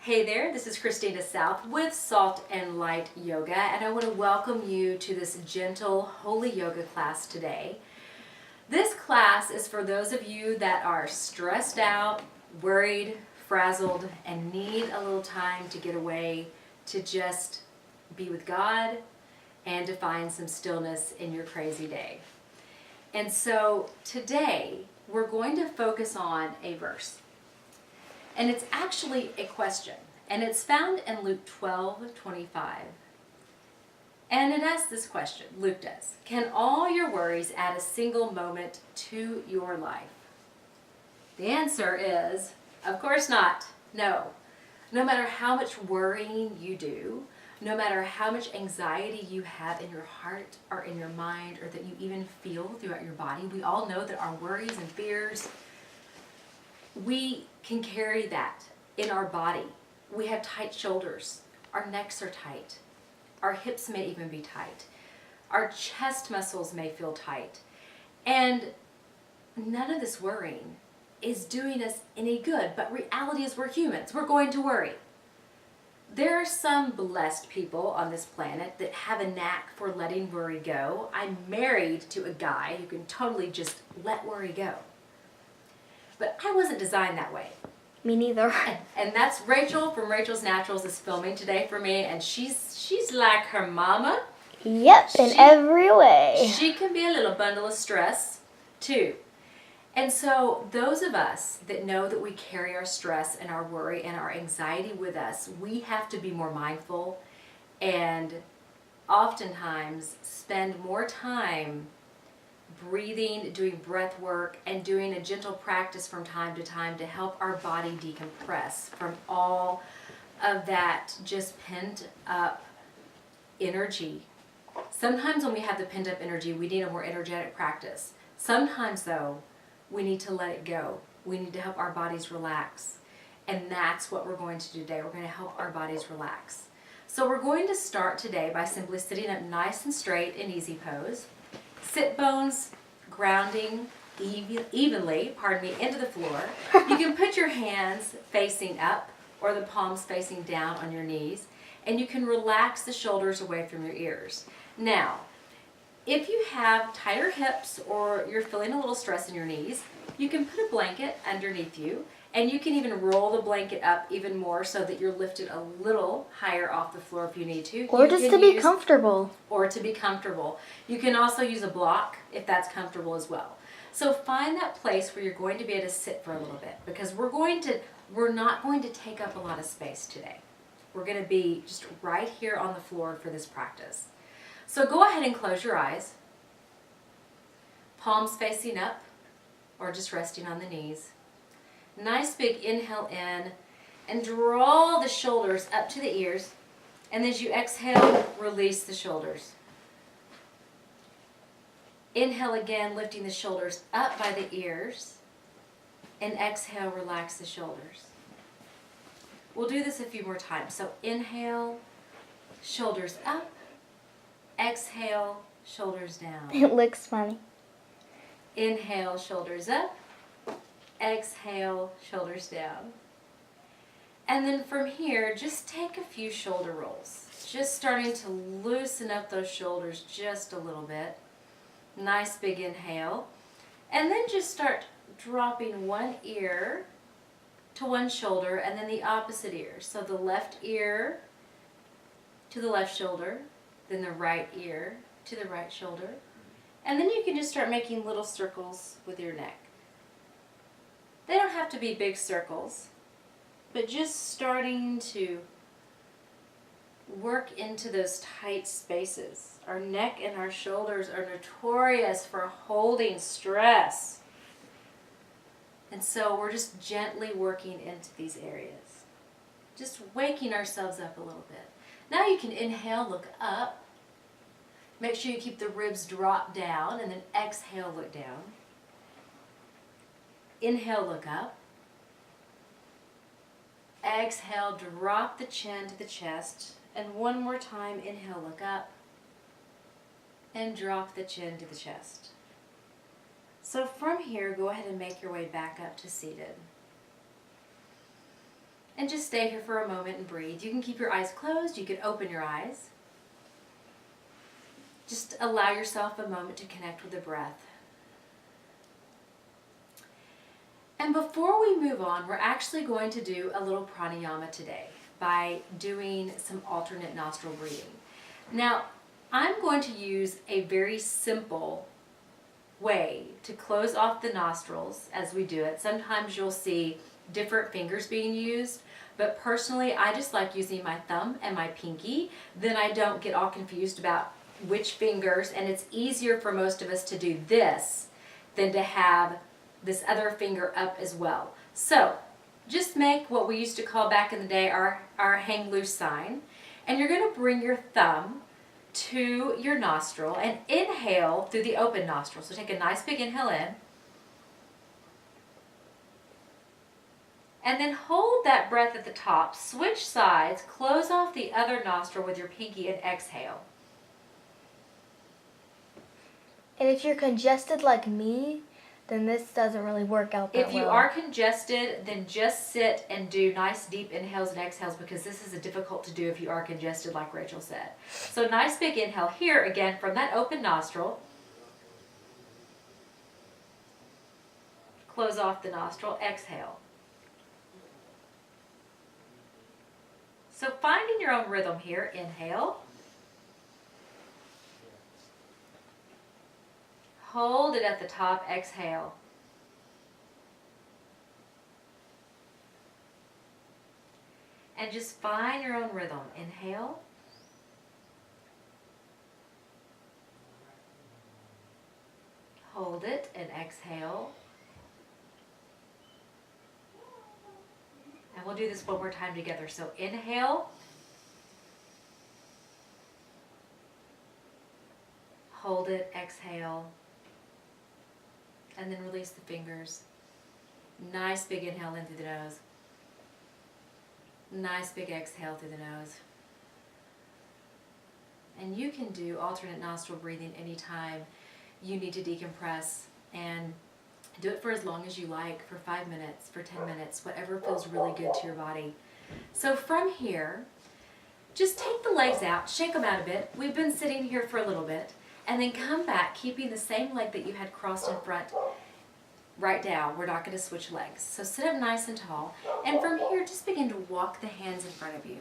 Hey there, this is Christina South with Salt and Light Yoga, and I want to welcome you to this gentle, holy yoga class today. This class is for those of you that are stressed out, worried, frazzled, and need a little time to get away to just be with God and to find some stillness in your crazy day. And so today we're going to focus on a verse. And it's actually a question. And it's found in Luke 12:25. And it asks this question, Luke does. Can all your worries add a single moment to your life? The answer is, of course not. No. No matter how much worrying you do, no matter how much anxiety you have in your heart or in your mind or that you even feel throughout your body, we all know that our worries and fears, we can carry that in our body. We have tight shoulders. Our necks are tight. Our hips may even be tight. Our chest muscles may feel tight. And none of this worrying is doing us any good. But reality is we're humans. We're going to worry. There are some blessed people on this planet that have a knack for letting worry go. I'm married to a guy who can totally just let worry go. But I wasn't designed that way. Me neither. And that's Rachel from Rachel's Naturals is filming today for me, and she's like her mama. Yep, in every way. She can be a little bundle of stress too. And so those of us that know that we carry our stress and our worry and our anxiety with us, we have to be more mindful and oftentimes spend more time breathing, doing breath work, and doing a gentle practice from time to time to help our body decompress from all of that just pent up energy. Sometimes when we have the pent up energy, we need a more energetic practice. Sometimes though, we need to let it go. We need to help our bodies relax. And that's what we're going to do today. We're going to help our bodies relax. So we're going to start today by simply sitting up nice and straight in easy pose. Sit bones grounding evenly, into the floor. You can put your hands facing up or the palms facing down on your knees, and you can relax the shoulders away from your ears. Now, if you have tighter hips or you're feeling a little stress in your knees, you can put a blanket underneath you, and you can even roll the blanket up even more so that you're lifted a little higher off the floor if you need to. Or just to be comfortable. Or to be comfortable. You can also use a block if that's comfortable as well. So find that place where you're going to be able to sit for a little bit, because we're not going to take up a lot of space today. We're going to be just right here on the floor for this practice. So go ahead and close your eyes. Palms facing up or just resting on the knees. Nice big inhale in and draw the shoulders up to the ears, and as you exhale, release the shoulders. Inhale again, lifting the shoulders up by the ears, and exhale, relax the shoulders. We'll do this a few more times. So inhale, shoulders up, exhale, shoulders down. It looks funny. Inhale, shoulders up. Exhale, shoulders down. And then from here, just take a few shoulder rolls. Just starting to loosen up those shoulders just a little bit. Nice big inhale. And then just start dropping one ear to one shoulder and then the opposite ear. So the left ear to the left shoulder, then the right ear to the right shoulder. And then you can just start making little circles with your neck. They don't have to be big circles, but just starting to work into those tight spaces. Our neck and our shoulders are notorious for holding stress. And so we're just gently working into these areas. Just waking ourselves up a little bit. Now you can inhale, look up. Make sure you keep the ribs drop down, and then exhale, look down. Inhale, look up. Exhale, drop the chin to the chest. And one more time, inhale, look up. And drop the chin to the chest. So from here, go ahead and make your way back up to seated. And just stay here for a moment and breathe. You can keep your eyes closed. You can open your eyes. Just allow yourself a moment to connect with the breath. And before we move on, we're actually going to do a little pranayama today by doing some alternate nostril breathing. Now, I'm going to use a very simple way to close off the nostrils as we do it. Sometimes you'll see different fingers being used, but personally I just like using my thumb and my pinky. Then I don't get all confused about which fingers, and it's easier for most of us to do this than to have this other finger up as well. So just make what we used to call back in the day our hang loose sign, and you're going to bring your thumb to your nostril and inhale through the open nostril. So take a nice big inhale in, and then hold that breath at the top, switch sides, close off the other nostril with your pinky and exhale. And if you're congested like me, then this doesn't really work out that well. If you are congested, then just sit and do nice deep inhales and exhales, because this is difficult to do if you are congested, like Rachel said. So nice big inhale here again from that open nostril. Close off the nostril, exhale. So finding your own rhythm here, inhale. Hold it at the top, exhale. And just find your own rhythm. Inhale. Hold it and exhale. And we'll do this one more time together. So inhale. Hold it, exhale. And then release the fingers. Nice big inhale in through the nose. Nice big exhale through the nose. And you can do alternate nostril breathing anytime you need to decompress, and do it for as long as you like, for 5 minutes, for 10 minutes, whatever feels really good to your body. So from here, just take the legs out, shake them out a bit. We've been sitting here for a little bit, and then come back keeping the same leg that you had crossed in front right down. We're not going to switch legs. So sit up nice and tall, and from here just begin to walk the hands in front of you.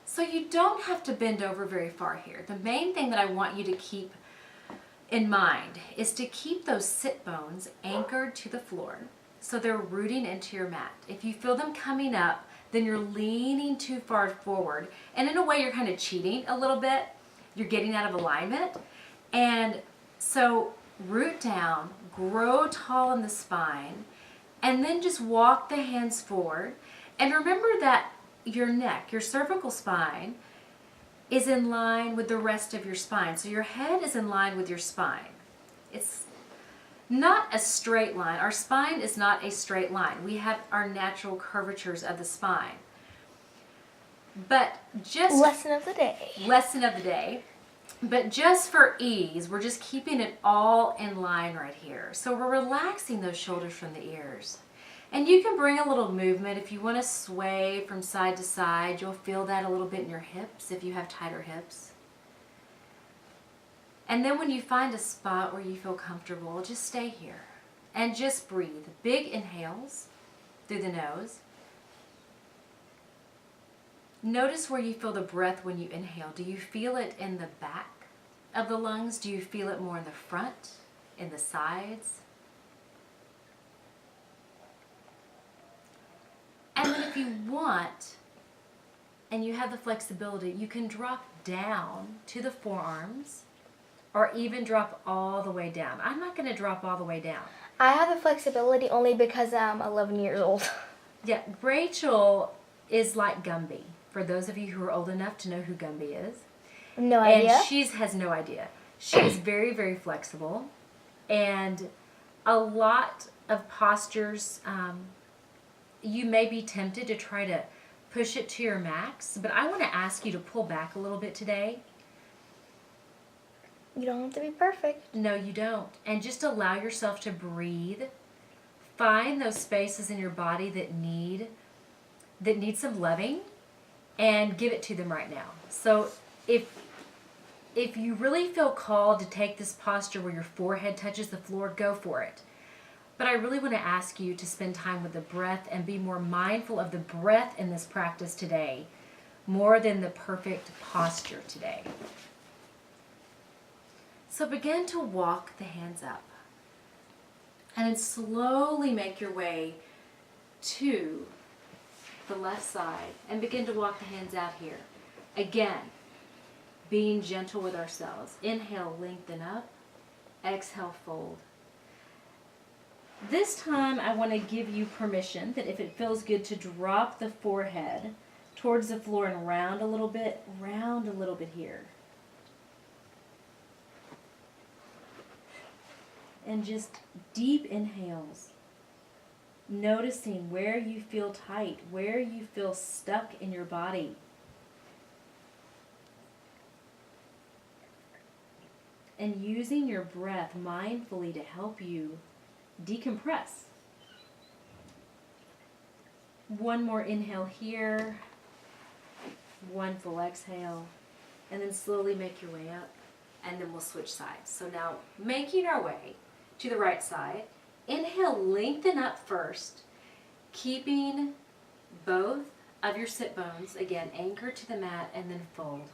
So you don't have to bend over very far here. The main thing that I want you to keep in mind is to keep those sit bones anchored to the floor so they're rooting into your mat. If you feel them coming up, then you're leaning too far forward, and in a way you're kind of cheating a little bit. You're getting out of alignment. And so root down, grow tall in the spine, and then just walk the hands forward. And remember that your neck, your cervical spine, is in line with the rest of your spine. So your head is in line with your spine. It's not a straight line. Our spine is not a straight line. We have our natural curvatures of the spine. But just Lesson of the day. Lesson of the day. But just for ease, we're just keeping it all in line right here. So we're relaxing those shoulders from the ears. And you can bring a little movement. If you want to sway from side to side, you'll feel that a little bit in your hips if you have tighter hips. And then when you find a spot where you feel comfortable, just stay here and just breathe. Big inhales through the nose. Notice where you feel the breath when you inhale. Do you feel it in the back of the lungs? Do you feel it more in the front, in the sides? And then if you want, and you have the flexibility, you can drop down to the forearms, or even drop all the way down. I'm not going to drop all the way down. I have the flexibility only because I'm 11 years old. Yeah, Rachel is like Gumby. For those of you who are old enough to know who Gumby is. No idea. And she has no idea. She is very, very flexible. And a lot of postures, you may be tempted to try to push it to your max. But I want to ask you to pull back a little bit today. You don't have to be perfect. No, you don't. And just allow yourself to breathe find those spaces in your body that need some loving and give it to them right now. So if you really feel called to take this posture where your forehead touches the floor, go for it. But I really want to ask you to spend time with the breath and be more mindful of the breath in this practice today, more than the perfect posture today. So begin to walk the hands up. And then slowly make your way to the left side and begin to walk the hands out here. Again, being gentle with ourselves. Inhale, lengthen up. Exhale, fold. This time I want to give you permission that if it feels good to drop the forehead towards the floor and round a little bit here. And just deep inhales. Noticing where you feel tight, where you feel stuck in your body. And using your breath mindfully to help you decompress. One more inhale here. One full exhale. And then slowly make your way up. And then we'll switch sides. So now making our way to the right side. Inhale, lengthen up first. Keeping both of your sit bones, again, anchored to the mat, and then fold.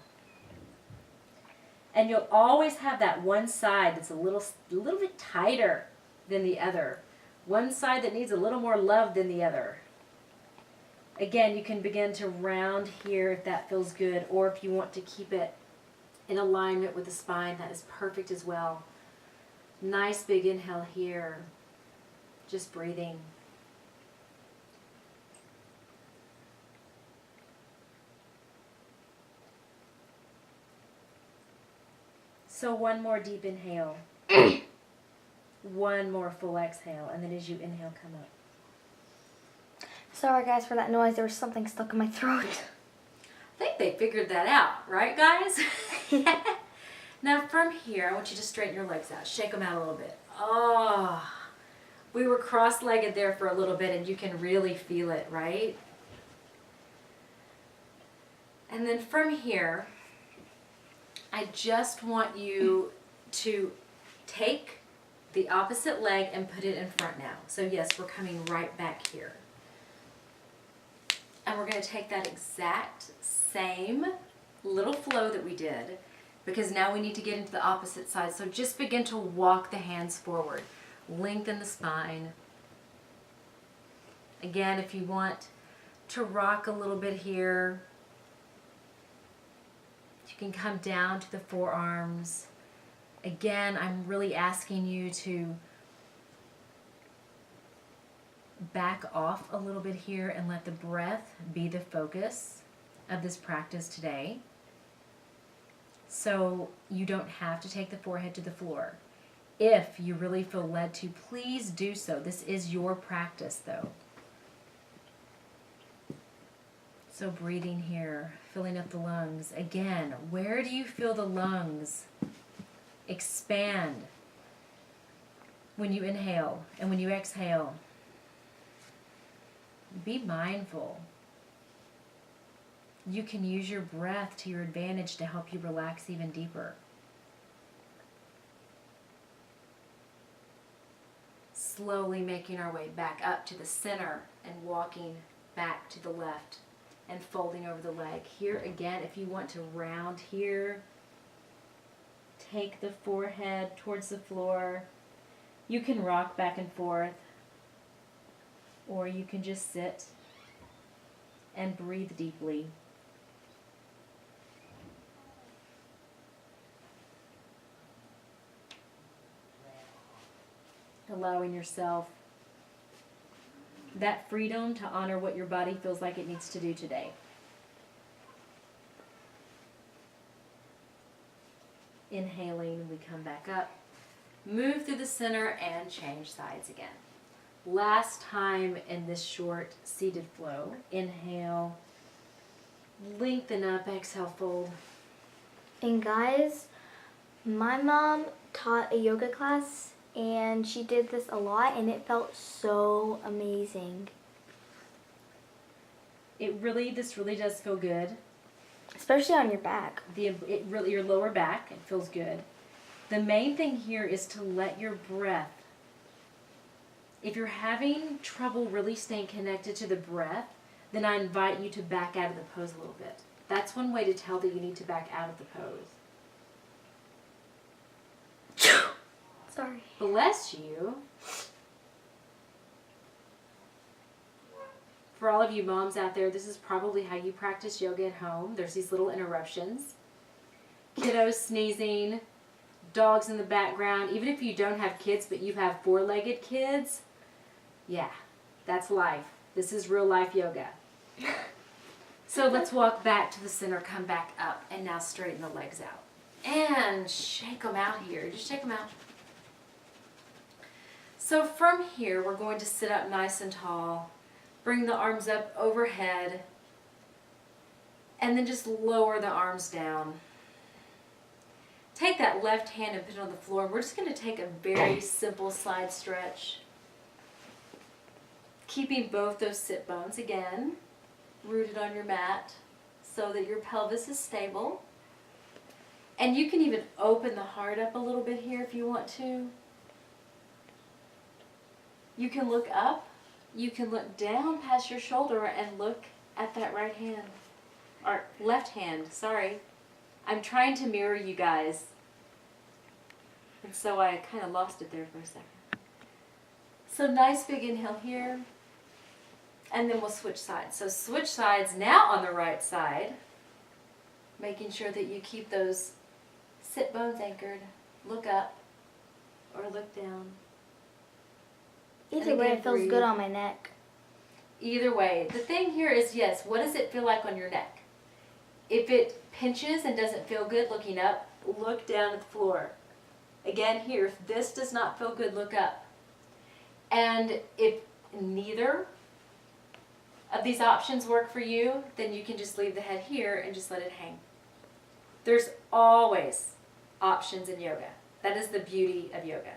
And you'll always have that one side that's a little bit tighter than the other. One side that needs a little more love than the other. Again, you can begin to round here if that feels good, or if you want to keep it in alignment with the spine, that is perfect as well. Nice big inhale here. Just breathing. So one more deep inhale. One more full exhale, and then as you inhale, come up. Sorry guys for that noise, there was something stuck in my throat. I think they figured that out, right guys? Now from here, I want you to straighten your legs out. Shake them out a little bit. Oh, we were cross-legged there for a little bit and you can really feel it, right? And then from here, I just want you to take the opposite leg and put it in front now. So yes, we're coming right back here. And we're going to take that exact same little flow that we did, because now we need to get into the opposite side. So just begin to walk the hands forward. Lengthen the spine. Again, if you want to rock a little bit here, you can come down to the forearms. Again, I'm really asking you to back off a little bit here and let the breath be the focus of this practice today. So you don't have to take the forehead to the floor. If you really feel led to, please do so. This is your practice though. So breathing here, filling up the lungs. Again, where do you feel the lungs expand when you inhale and when you exhale? Be mindful. You can use your breath to your advantage to help you relax even deeper. Slowly making our way back up to the center and walking back to the left and folding over the leg. Here again, if you want to round here, take the forehead towards the floor. You can rock back and forth, or you can just sit and breathe deeply. Allowing yourself that freedom to honor what your body feels like it needs to do today. Inhaling, we come back up. Move through the center and change sides again. Last time in this short seated flow. Inhale, lengthen up, exhale, fold. And guys, my mom taught a yoga class and she did this a lot, and it felt so amazing. This really does feel good. Especially on your back. Your lower back, it feels good. The main thing here is to let your breath, if you're having trouble really staying connected to the breath, then I invite you to back out of the pose a little bit. That's one way to tell that you need to back out of the pose. Sorry. Bless you. For all of you moms out there, this is probably how you practice yoga at home. There's these little interruptions. Kiddos sneezing, dogs in the background. Even if you don't have kids, but you have four-legged kids, yeah, that's life. This is real life yoga. So let's walk back to the center, come back up, and now straighten the legs out. And shake them out here. Just shake them out. So from here, we're going to sit up nice and tall. Bring the arms up overhead. And then just lower the arms down. Take that left hand and put it on the floor. We're just going to take a very simple side stretch. Keeping both those sit bones, again, rooted on your mat so that your pelvis is stable. And you can even open the heart up a little bit here if you want to. You can look up, you can look down past your shoulder and look at that right hand, or left hand, sorry. I'm trying to mirror you guys. And so I kind of lost it there for a second. So nice big inhale here. And then we'll switch sides. So switch sides now on the right side. Making sure that you keep those sit bones anchored. Look up or look down. Either way, it feels good on my neck. Either way. The thing here is, yes, what does it feel like on your neck? If it pinches and doesn't feel good looking up, look down at the floor. Again here, if this does not feel good, look up. And if neither of these options work for you, then you can just leave the head here and just let it hang. There's always options in yoga. That is the beauty of yoga.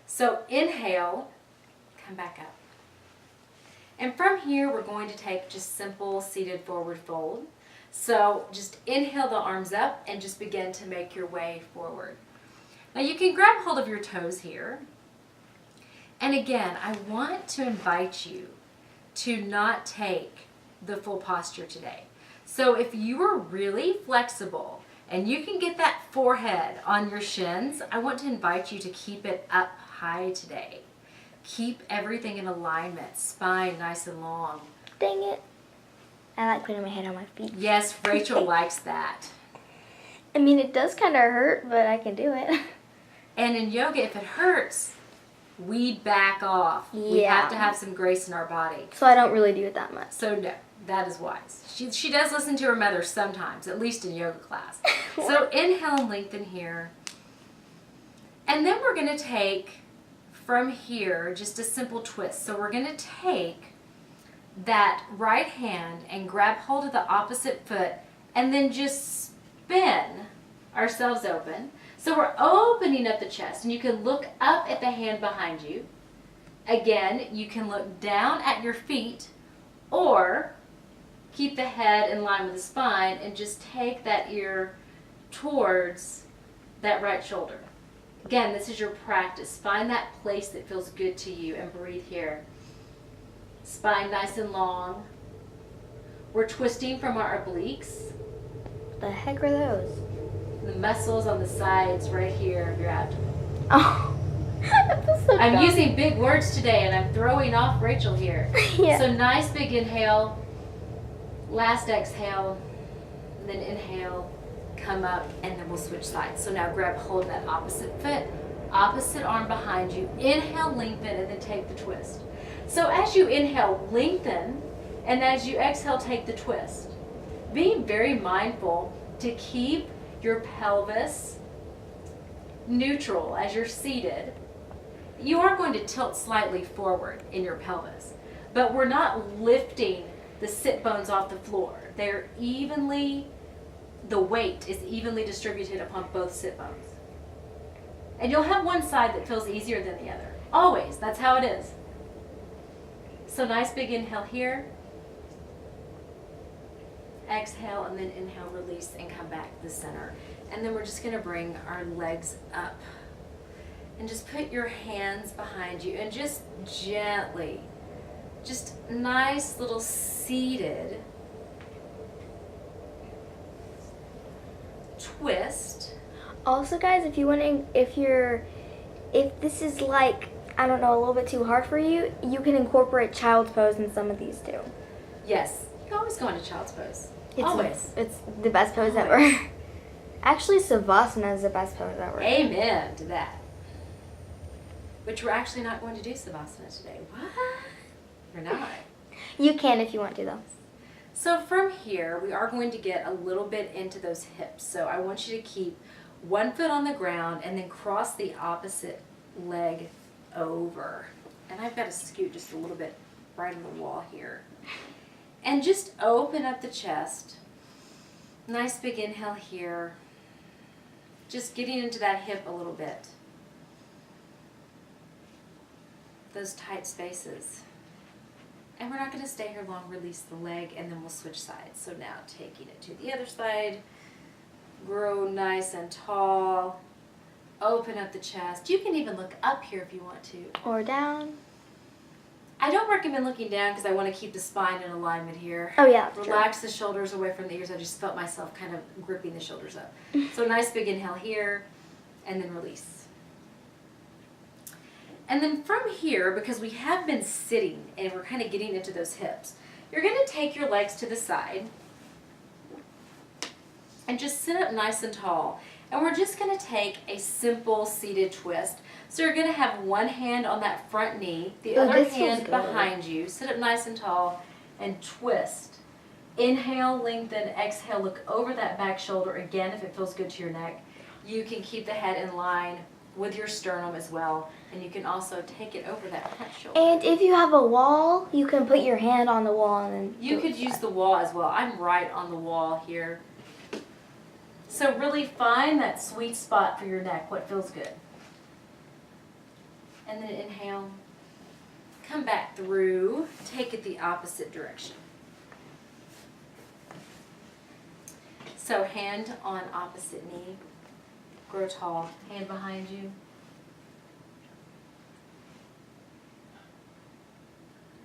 So inhale, come back up. And from here, we're going to take just simple seated forward fold. So just inhale the arms up and just begin to make your way forward. Now you can grab hold of your toes here. And again, I want to invite you to not take the full posture today. So if you are really flexible and you can get that forehead on your shins, I want to invite you to keep it up high today. Keep everything in alignment, spine nice and long. Dang it. I like putting my head on my feet. Yes, Rachel likes that. I mean, it does kind of hurt, but I can do it. And in yoga, if it hurts, we back off. Yeah. We have to have some grace in our body. So I don't really do it that much. So no, that is wise. She does listen to her mother sometimes, at least in yoga class. So inhale and lengthen here. And then we're going to take from here just a simple twist. So we're going to take that right hand and grab hold of the opposite foot and then just spin ourselves open. So we're opening up the chest, and you can look up at the hand behind you. Again, you can look down at your feet or keep the head in line with the spine and just take that ear towards that right shoulder. Again, this is your practice. Find that place that feels good to you and breathe here. Spine nice and long. We're twisting from our obliques. The heck are those? The muscles on the sides right here of your abdomen. Oh, that feels so I'm dumb. using big words today and I'm throwing off Rachel here. Yeah. So nice big inhale, last exhale, and then inhale, come up, and then we'll switch sides. So now grab hold of that opposite foot, opposite arm behind you. Inhale, lengthen, and then take the twist. So as you inhale, lengthen, and as you exhale, take the twist. Being very mindful to keep your pelvis neutral as you're seated. You are going to tilt slightly forward in your pelvis, but we're not lifting the sit bones off the floor. They're evenly, the weight is evenly distributed upon both sit bones. And you'll have one side that feels easier than the other. Always. That's how it is. So nice big inhale here. Exhale, and then inhale, release, and come back to the center. And then we're just going to bring our legs up. And just put your hands behind you and just gently, just nice little seated twist. Also, guys, if this is like, I don't know, a little bit too hard for you, you can incorporate child's pose in some of these too. Yes, you can always go into child's pose. It's Always. It's the best pose Always. ever. Actually, Savasana is the best pose ever. Amen to that. Which we're actually not going to do Savasana today. What? We're not. You can if you want to, though. So from here, we are going to get a little bit into those hips. So I want you to keep one foot on the ground and then cross the opposite leg over. And I've got to scoot just a little bit right on the wall here. And just open up the chest. Nice big inhale here. Just getting into that hip a little bit. Those tight spaces. And we're not going to stay here long. Release the leg and then we'll switch sides. So now taking it to the other side. Grow nice and tall. Open up the chest. You can even look up here if you want to. Or down. I don't recommend looking down because I want to keep the spine in alignment here. Oh, yeah. That's Relax the shoulders away from the ears. I just felt myself kind of gripping the shoulders up. So nice big inhale here and then release. And then from here, because we have been sitting and we're kind of getting into those hips, you're going to take your legs to the side and just sit up nice and tall. And we're just going to take a simple seated twist. So you're going to have one hand on that front knee, the other hand behind you. Sit up nice and tall and twist. Inhale, lengthen, exhale, look over that back shoulder again if it feels good to your neck. You can keep the head in line with your sternum as well. And you can also take it over that front shoulder. And if you have a wall, you can put your hand on the wall and then You could use the wall as well. I'm right on the wall here. So really find that sweet spot for your neck, what feels good. And then inhale, come back through, take it the opposite direction. So hand on opposite knee, grow tall, hand behind you.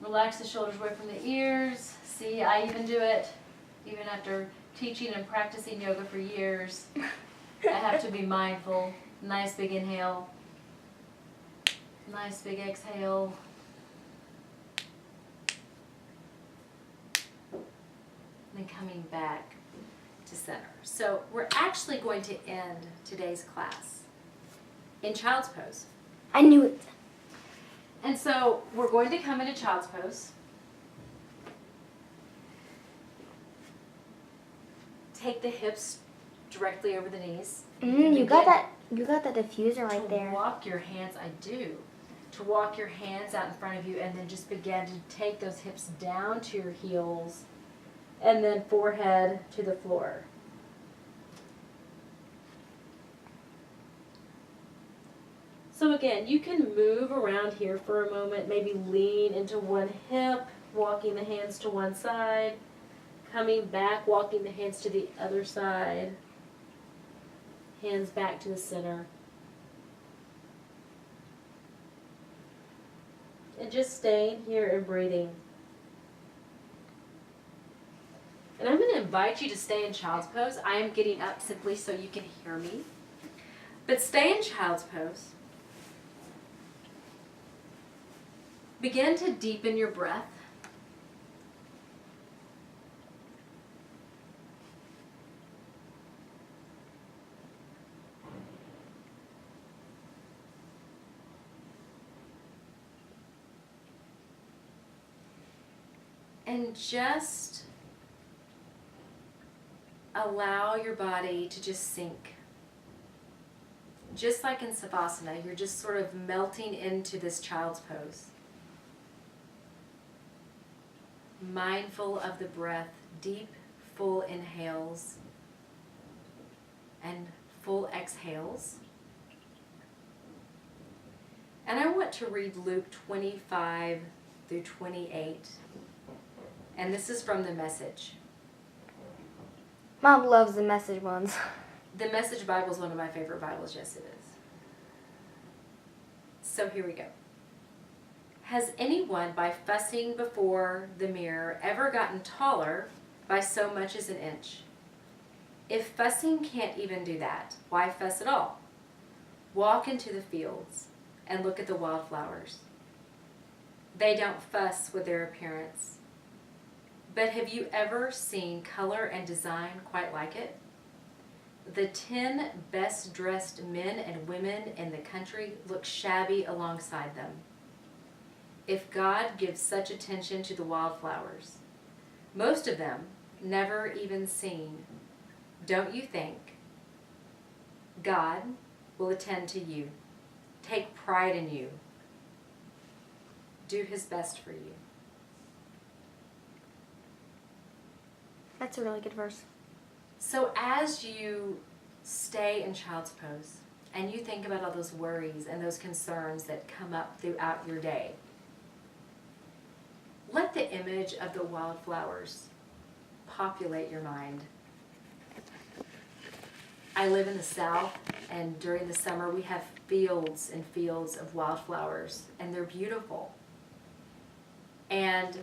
Relax the shoulders away from the ears. See, I even do it, even after teaching and practicing yoga for years. I have to be mindful. Nice big inhale. Nice big exhale. And then coming back to center. So we're actually going to end today's class in child's pose. I knew it. And so we're going to come into child's pose. Take the hips directly over the knees. You got that. You got that diffuser right To there. walk your hands, I do. To walk your hands out in front of you and then just begin to take those hips down to your heels and then forehead to the floor. So again, you can move around here for a moment, maybe lean into one hip, walking the hands to one side, coming back, walking the hands to the other side, hands back to the center. And just staying here and breathing. And I'm going to invite you to stay in child's pose. I am getting up simply so you can hear me. But stay in child's pose. Begin to deepen your breath. And just allow your body to just sink. Just like in Savasana, you're just sort of melting into this child's pose. Mindful of the breath, deep, full inhales and full exhales. And I want to read Luke 25 through 28. And this is from the Message. Mom loves the Message ones. The Message Bible is one of my favorite Bibles. Yes, it is. So here we go. Has anyone, by fussing before the mirror, ever gotten taller by so much as an inch? If fussing can't even do that, why fuss at all? Walk into the fields and look at the wildflowers. They don't fuss with their appearance. But have you ever seen color and design quite like it? The 10 best dressed men and women in the country look shabby alongside them. If God gives such attention to the wildflowers, most of them never even seen, don't you think God will attend to you, take pride in you, do his best for you? That's a really good verse. So as you stay in child's pose and you think about all those worries and those concerns that come up throughout your day, let the image of the wildflowers populate your mind. I live in the South, and during the summer we have fields and fields of wildflowers, and they're beautiful. And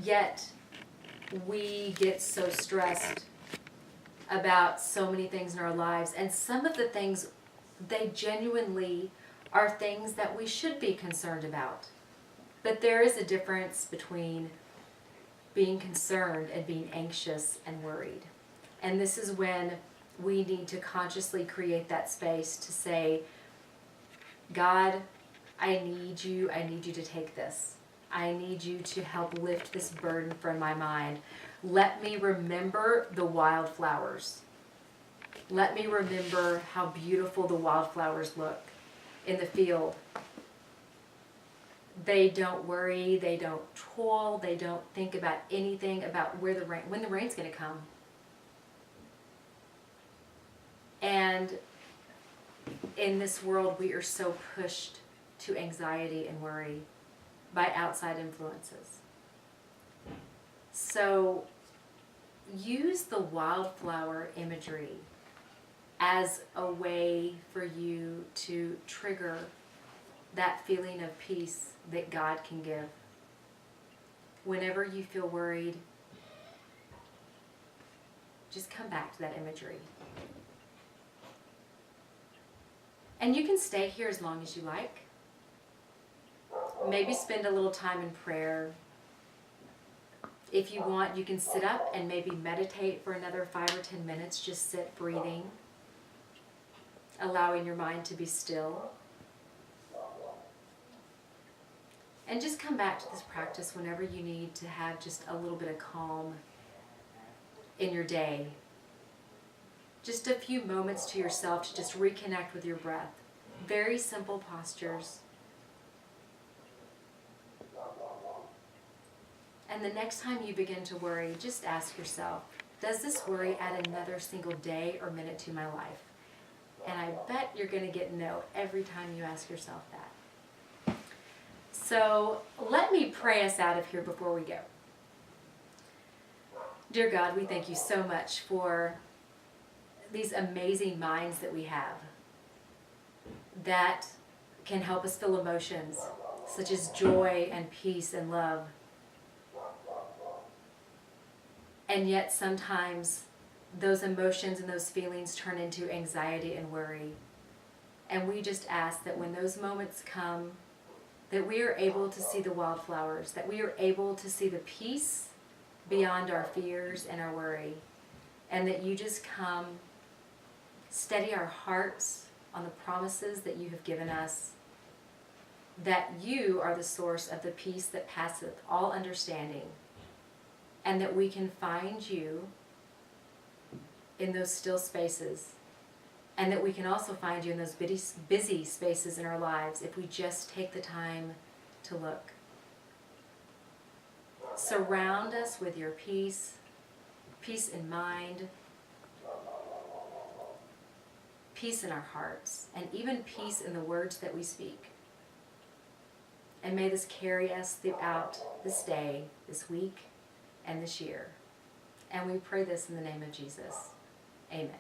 yet we get so stressed about so many things in our lives, and some of the things, they genuinely are things that we should be concerned about. But there is a difference between being concerned and being anxious and worried. And this is when we need to consciously create that space to say, God, I need you to take this. I need you to help lift this burden from my mind. Let me remember the wildflowers. Let me remember how beautiful the wildflowers look in the field. They don't worry, they don't toil, they don't think about anything about when the rain's going to come. And in this world, we are so pushed to anxiety and worry by outside influences. So use the wildflower imagery as a way for you to trigger that feeling of peace that God can give. Whenever you feel worried, just come back to that imagery. And you can stay here as long as you like. Maybe spend a little time in prayer. If you want, you can sit up and maybe meditate for another 5 or 10 minutes. Just sit breathing, allowing your mind to be still. And just come back to this practice whenever you need to have just a little bit of calm in your day. Just a few moments to yourself to just reconnect with your breath. Very simple postures. And the next time you begin to worry, just ask yourself, does this worry add another single day or minute to my life? And I bet you're going to get no every time you ask yourself that. So let me pray us out of here before we go. Dear God, we thank you so much for these amazing minds that we have that can help us feel emotions such as joy and peace and love. And yet sometimes those emotions and those feelings turn into anxiety and worry. And we just ask that when those moments come, that we are able to see the wildflowers, that we are able to see the peace beyond our fears and our worry, and that you just come, steady our hearts on the promises that you have given us, that you are the source of the peace that passeth all understanding, and that we can find you in those still spaces, and that we can also find you in those busy spaces in our lives if we just take the time to look. Surround us with your peace, peace in mind, peace in our hearts, and even peace in the words that we speak. And may this carry us throughout this day, this week, and this year. And we pray this in the name of Jesus. Amen.